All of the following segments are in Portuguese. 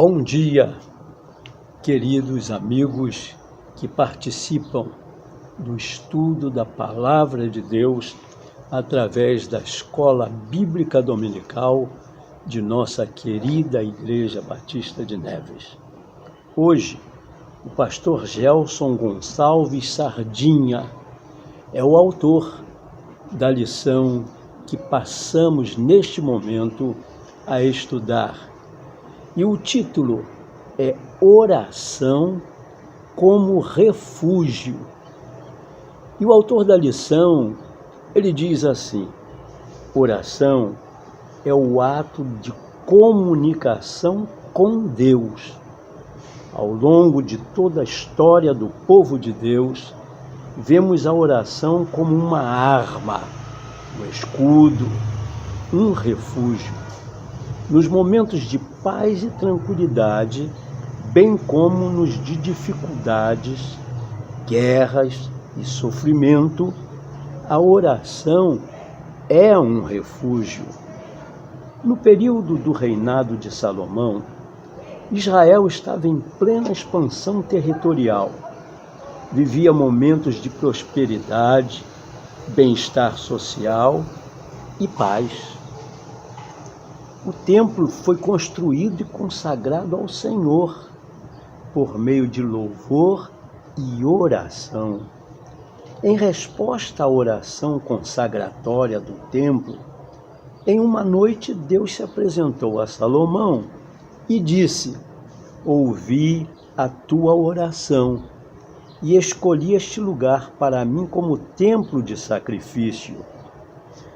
Bom dia, queridos amigos que participam do estudo da Palavra de Deus através da Escola Bíblica Dominical de nossa querida Igreja Batista de Neves. Hoje, o pastor Gelson Gonçalves Sardinha é o autor da lição que passamos neste momento a estudar. E o título é Oração como Refúgio. E o autor da lição, ele diz assim: oração é o ato de comunicação com Deus. Ao longo de toda a história do povo de Deus, vemos a oração como uma arma, um escudo, um refúgio. Nos momentos de paz e tranquilidade, bem como nos de dificuldades, guerras e sofrimento, a oração é um refúgio. No período do reinado de Salomão, Israel estava em plena expansão territorial. Vivia momentos de prosperidade, bem-estar social e paz. O templo foi construído e consagrado ao Senhor por meio de louvor e oração. Em resposta à oração consagratória do templo, em uma noite Deus se apresentou a Salomão e disse: ouvi a tua oração e escolhi este lugar para mim como templo de sacrifício.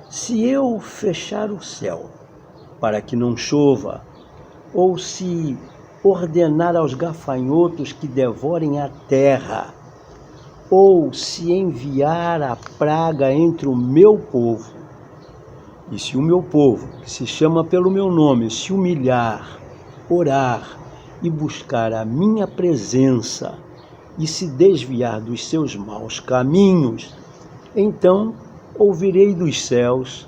Se eu fechar o céu para que não chova, ou se ordenar aos gafanhotos que devorem a terra, ou se enviar a praga entre o meu povo, e se o meu povo, que se chama pelo meu nome, se humilhar, orar e buscar a minha presença e se desviar dos seus maus caminhos, então ouvirei dos céus,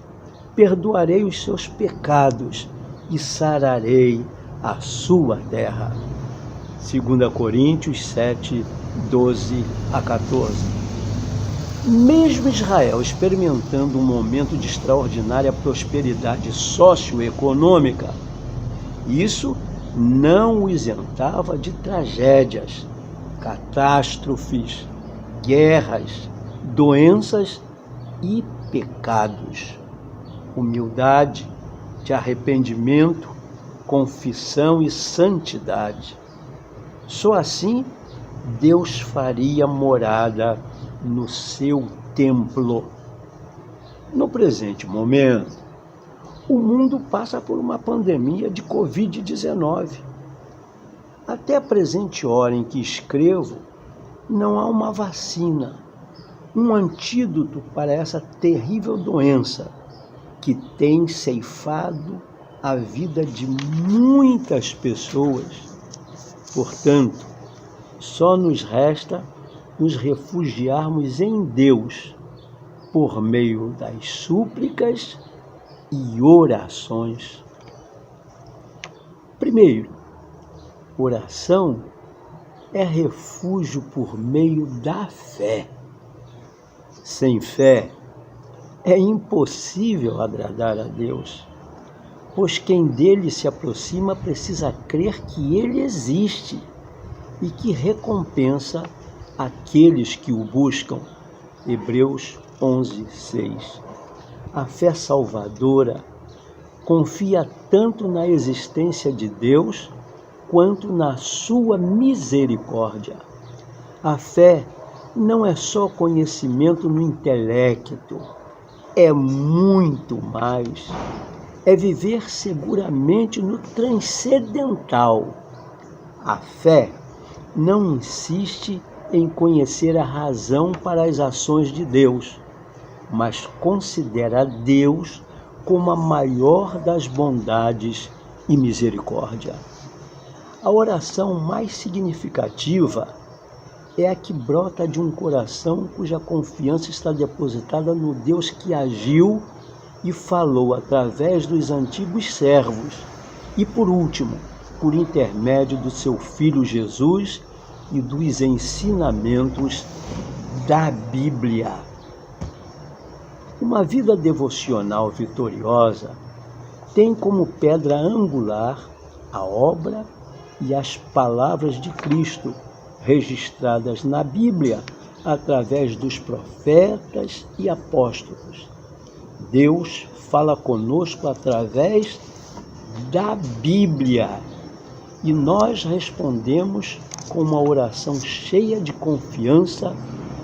perdoarei os seus pecados e sararei a sua terra. 2 Coríntios 7, 12 a 14. Mesmo Israel experimentando um momento de extraordinária prosperidade socioeconômica, isso não o isentava de tragédias, catástrofes, guerras, doenças e pecados. Humildade, de arrependimento, confissão e santidade. Só assim Deus faria morada no seu templo. No presente momento, o mundo passa por uma pandemia de Covid-19. Até a presente hora em que escrevo, não há uma vacina, um antídoto para essa terrível doença que tem ceifado a vida de muitas pessoas. Portanto, só nos resta nos refugiarmos em Deus por meio das súplicas e orações. Primeiro, oração é refúgio por meio da fé. Sem fé, é impossível agradar a Deus, pois quem dele se aproxima precisa crer que ele existe e que recompensa aqueles que o buscam. Hebreus 11, 6. A fé salvadora confia tanto na existência de Deus quanto na sua misericórdia. A fé não é só conhecimento no intelecto, é muito mais. É viver seguramente no transcendental. A fé não insiste em conhecer a razão para as ações de Deus, mas considera Deus como a maior das bondades e misericórdia. A oração mais significativa é a que brota de um coração cuja confiança está depositada no Deus que agiu e falou através dos antigos servos. E por último, por intermédio do seu Filho Jesus e dos ensinamentos da Bíblia. Uma vida devocional vitoriosa tem como pedra angular a obra e as palavras de Cristo, registradas na Bíblia através dos profetas e apóstolos. Deus fala conosco através da Bíblia e nós respondemos com uma oração cheia de confiança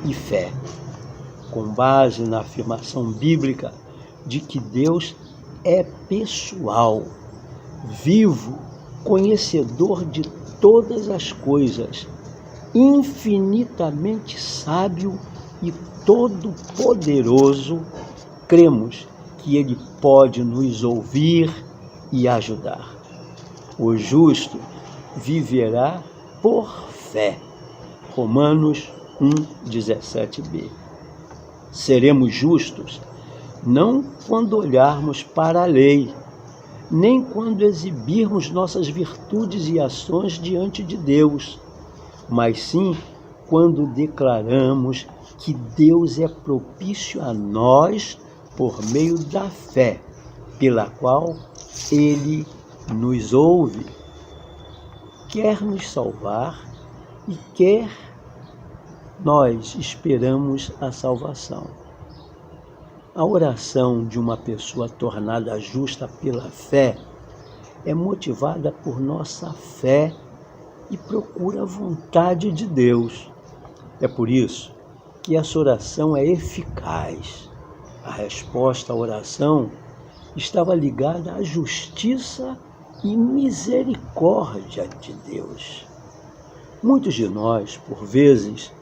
e fé, com base na afirmação bíblica de que Deus é pessoal, vivo, conhecedor de todas as coisas, infinitamente sábio e todo-poderoso. Cremos que Ele pode nos ouvir e ajudar. O justo viverá por fé. Romanos 1:17b. Seremos justos não quando olharmos para a lei, nem quando exibirmos nossas virtudes e ações diante de Deus, mas sim quando declaramos que Deus é propício a nós por meio da fé, pela qual Ele nos ouve, quer nos salvar e quer nós esperamos a salvação. A oração de uma pessoa tornada justa pela fé é motivada por nossa fé e procura a vontade de Deus. É por isso que essa oração é eficaz. A resposta à oração estava ligada à justiça e misericórdia de Deus. Muitos de nós, por vezes,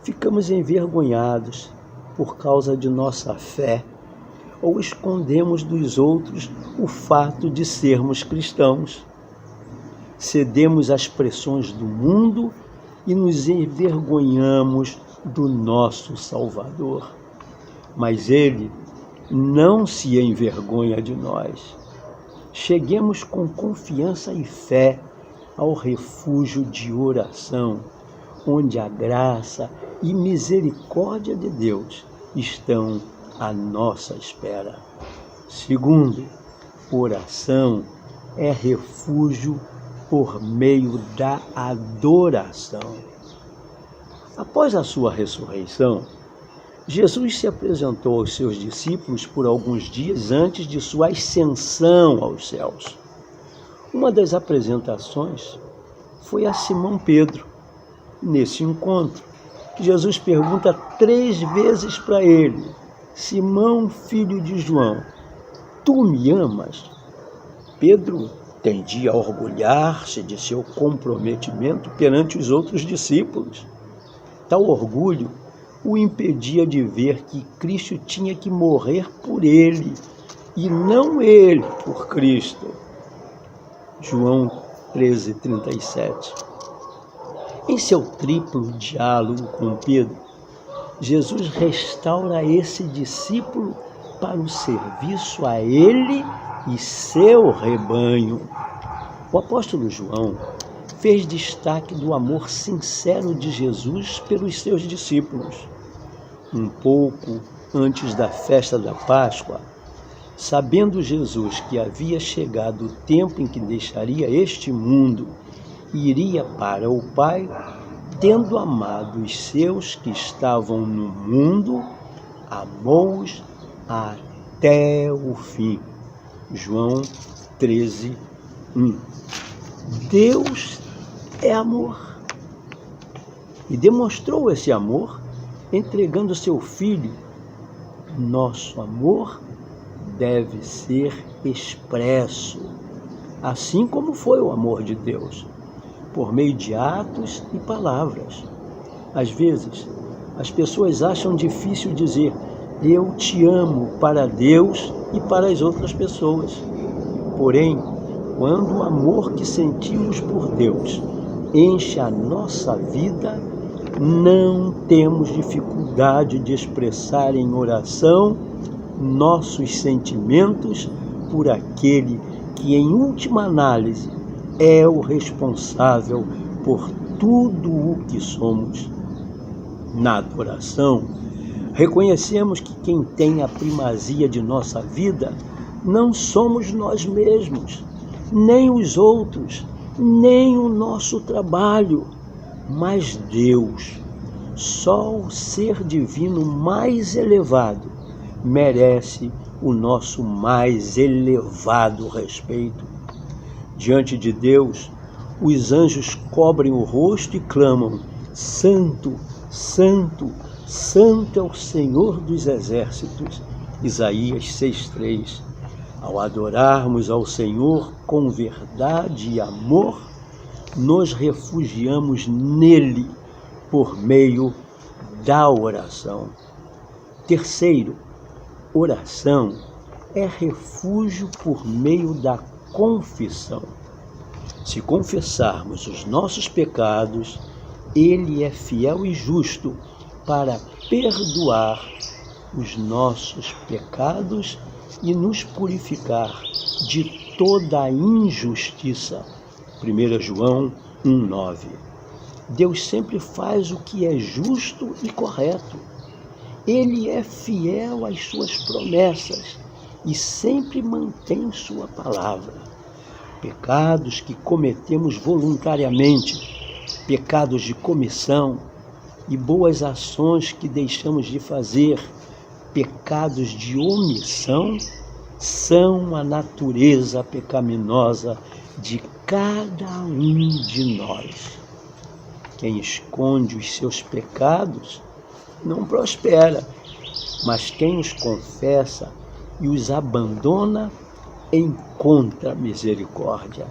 ficamos envergonhados por causa de nossa fé ou escondemos dos outros o fato de sermos cristãos. Cedemos às pressões do mundo e nos envergonhamos do nosso Salvador. Mas Ele não se envergonha de nós. Cheguemos com confiança e fé ao refúgio de oração, onde a graça e misericórdia de Deus estão à nossa espera. Segundo, oração é refúgio por meio da adoração. Após a sua ressurreição, Jesus se apresentou aos seus discípulos por alguns dias antes de sua ascensão aos céus. Uma das apresentações foi a Simão Pedro. Nesse encontro, Jesus pergunta 3 vezes para ele: Simão, filho de João, tu me amas? Pedro tendia a orgulhar-se de seu comprometimento perante os outros discípulos. Tal orgulho o impedia de ver que Cristo tinha que morrer por ele e não ele por Cristo. João 13:37. Em seu triplo diálogo com Pedro, Jesus restaura esse discípulo para o serviço a ele e seu rebanho. O apóstolo João fez destaque do amor sincero de Jesus pelos seus discípulos. Um pouco antes da festa da Páscoa, sabendo Jesus que havia chegado o tempo em que deixaria este mundo e iria para o Pai, tendo amado os seus que estavam no mundo, amou-os até o fim. João 13:1. Deus é amor e demonstrou esse amor entregando seu Filho. Nosso amor deve ser expresso, assim como foi o amor de Deus, por meio de atos e palavras. Às vezes, as pessoas acham difícil dizer eu te amo para Deus e para as outras pessoas. Porém, quando o amor que sentimos por Deus enche a nossa vida, não temos dificuldade de expressar em oração nossos sentimentos por aquele que, em última análise, é o responsável por tudo o que somos. Na adoração, reconhecemos que quem tem a primazia de nossa vida não somos nós mesmos, nem os outros, nem o nosso trabalho, mas Deus. Só o ser divino mais elevado merece o nosso mais elevado respeito. Diante de Deus, os anjos cobrem o rosto e clamam: Santo, Santo, Santo é o Senhor dos Exércitos. Isaías 6,3. Ao adorarmos ao Senhor com verdade e amor, nos refugiamos nele por meio da oração. Terceiro, oração é refúgio por meio da confissão. Se confessarmos os nossos pecados, Ele é fiel e justo para perdoar os nossos pecados e nos purificar de toda a injustiça. 1 João 1,9. Deus sempre faz o que é justo e correto. Ele é fiel às suas promessas e sempre mantém sua palavra. Pecados que cometemos voluntariamente, pecados de comissão e boas ações que deixamos de fazer, pecados de omissão, são a natureza pecaminosa de cada um de nós. Quem esconde os seus pecados não prospera, mas quem os confessa e os abandona encontra misericórdia.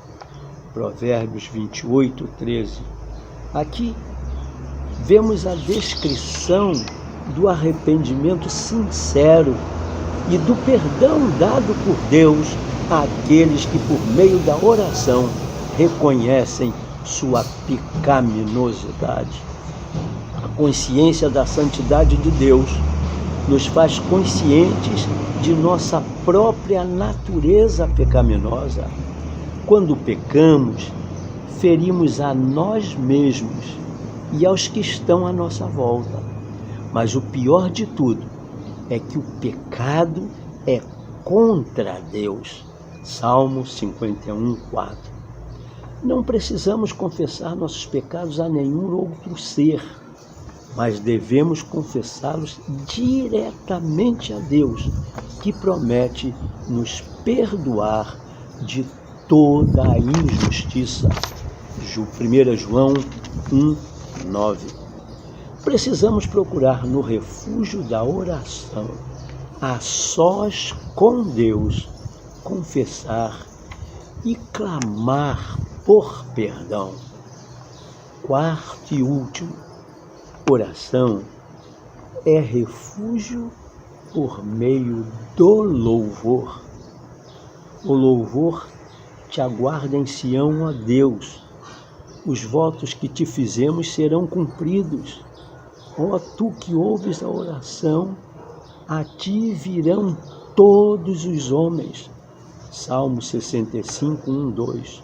Provérbios 28:13. Aqui vemos a descrição do arrependimento sincero e do perdão dado por Deus àqueles que, por meio da oração, reconhecem sua pecaminosidade. A consciência da santidade de Deus nos faz conscientes de nossa própria natureza pecaminosa. Quando pecamos, ferimos a nós mesmos e aos que estão à nossa volta. Mas o pior de tudo é que o pecado é contra Deus. Salmo 51:4. Não precisamos confessar nossos pecados a nenhum outro ser, mas devemos confessá-los diretamente a Deus, que promete nos perdoar de toda a injustiça. 1 João 1:9. Precisamos procurar no refúgio da oração, a sós com Deus, confessar e clamar por perdão. Quarto e último, oração é refúgio por meio do louvor. O louvor te aguarda em Sião, ó Deus. Os votos que te fizemos serão cumpridos. Ó tu que ouves a oração, a ti virão todos os homens. Salmo 65:1-2.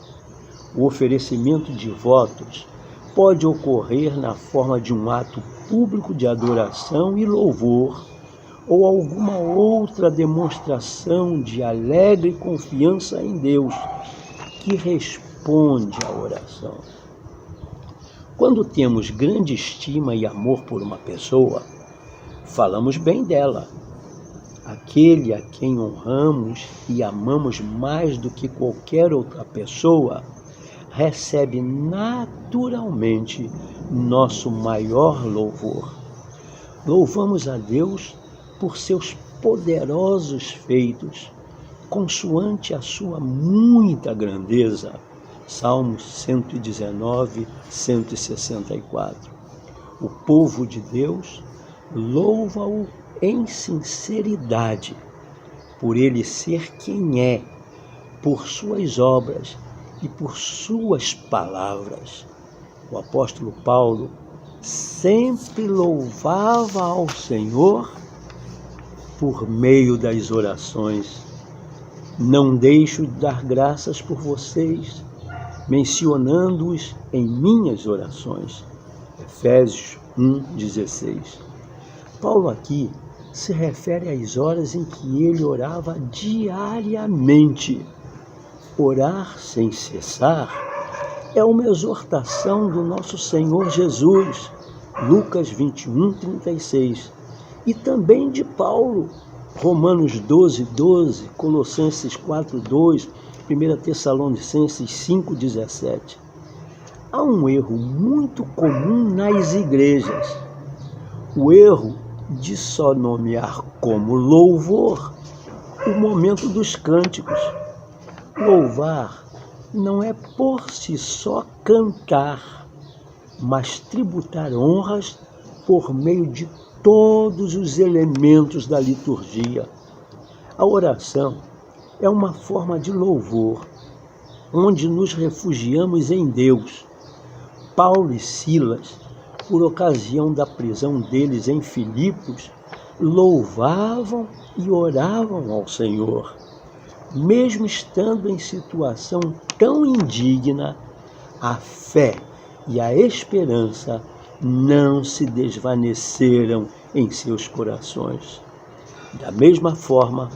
O oferecimento de votos pode ocorrer na forma de um ato público de adoração e louvor, ou alguma outra demonstração de alegre confiança em Deus, que responde à oração. Quando temos grande estima e amor por uma pessoa, falamos bem dela. Aquele a quem honramos e amamos mais do que qualquer outra pessoa, recebe naturalmente nosso maior louvor. Louvamos a Deus por seus poderosos feitos, consoante a sua muita grandeza. Salmos 119, 164. O povo de Deus louva-o em sinceridade, por ele ser quem é, por suas obras e por suas palavras. O apóstolo Paulo sempre louvava ao Senhor por meio das orações. Não deixo de dar graças por vocês, mencionando-os em minhas orações. Efésios 1,16. Paulo aqui se refere às horas em que ele orava diariamente. Orar sem cessar é uma exortação do nosso Senhor Jesus, Lucas 21:36, e também de Paulo, Romanos 12:12, Colossenses 4:2, 1 Tessalonicenses 5:17. Há um erro muito comum nas igrejas, o erro de só nomear como louvor o momento dos cânticos. Louvar não é por si só cantar, mas tributar honras por meio de todos os elementos da liturgia. A oração é uma forma de louvor, onde nos refugiamos em Deus. Paulo e Silas, por ocasião da prisão deles em Filipos, louvavam e oravam ao Senhor. Mesmo estando em situação tão indigna, a fé e a esperança não se desvaneceram em seus corações. Da mesma forma,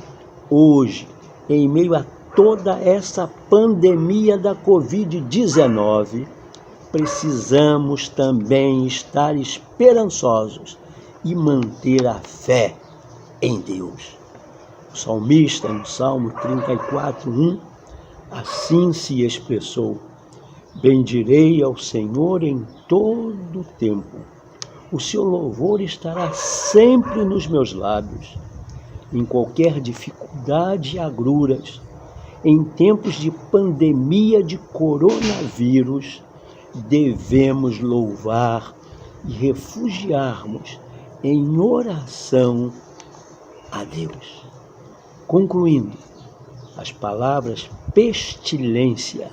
hoje, em meio a toda essa pandemia da Covid-19, precisamos também estar esperançosos e manter a fé em Deus. O salmista, no Salmo 34:1, assim se expressou: bendirei ao Senhor em todo o tempo. O seu louvor estará sempre nos meus lábios. Em qualquer dificuldade e agruras, em tempos de pandemia de coronavírus, devemos louvar e refugiarmos em oração a Deus. Concluindo, as palavras pestilência,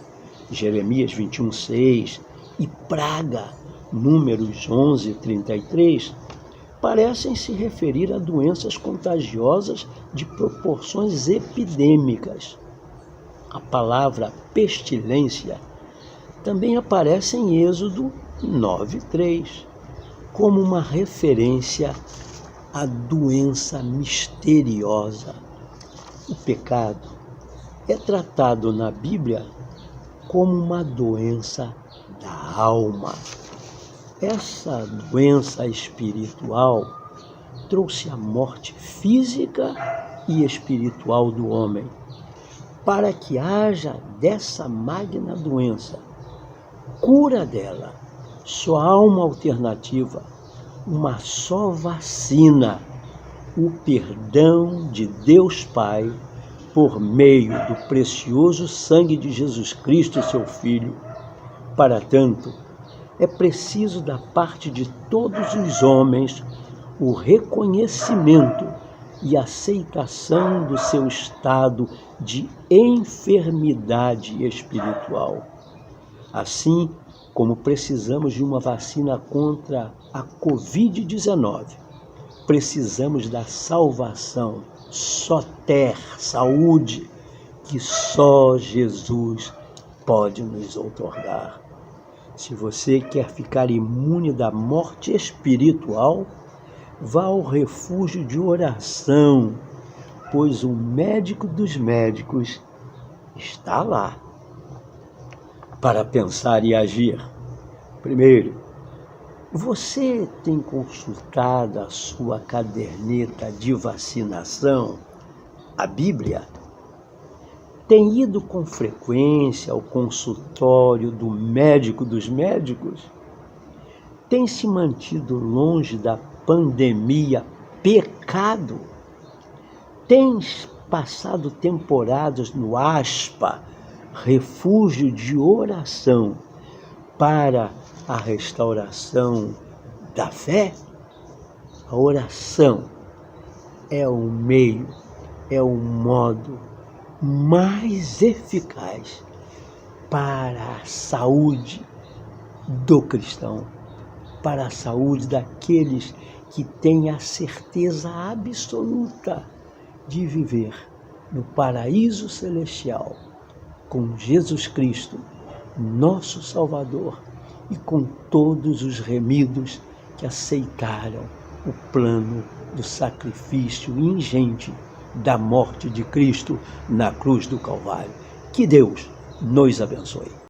Jeremias 21:6, e praga, Números 11:33, parecem se referir a doenças contagiosas de proporções epidêmicas. A palavra pestilência também aparece em Êxodo 9:3, como uma referência à doença misteriosa. O pecado é tratado na Bíblia como uma doença da alma. Essa doença espiritual trouxe a morte física e espiritual do homem. Para que haja dessa magna doença cura dela, só há uma alternativa, uma só vacina: o perdão de Deus Pai por meio do precioso sangue de Jesus Cristo, seu Filho. Para tanto, é preciso da parte de todos os homens o reconhecimento e aceitação do seu estado de enfermidade espiritual. Assim como precisamos de uma vacina contra a Covid-19, precisamos da salvação, soter, saúde, que só Jesus pode nos outorgar. Se você quer ficar imune da morte espiritual, vá ao refúgio de oração, pois o médico dos médicos está lá para pensar e agir. Primeiro, você tem consultado a sua caderneta de vacinação, a Bíblia? Tem ido com frequência ao consultório do médico dos médicos? Tem se mantido longe da pandemia pecado? Tens passado temporadas no ASPA, refúgio de oração, para a restauração da fé? A oração é o meio, é o modo mais eficaz para a saúde do cristão, para a saúde daqueles que têm a certeza absoluta de viver no paraíso celestial com Jesus Cristo, nosso Salvador, e com todos os remidos que aceitaram o plano do sacrifício ingente da morte de Cristo na cruz do Calvário. Que Deus nos abençoe.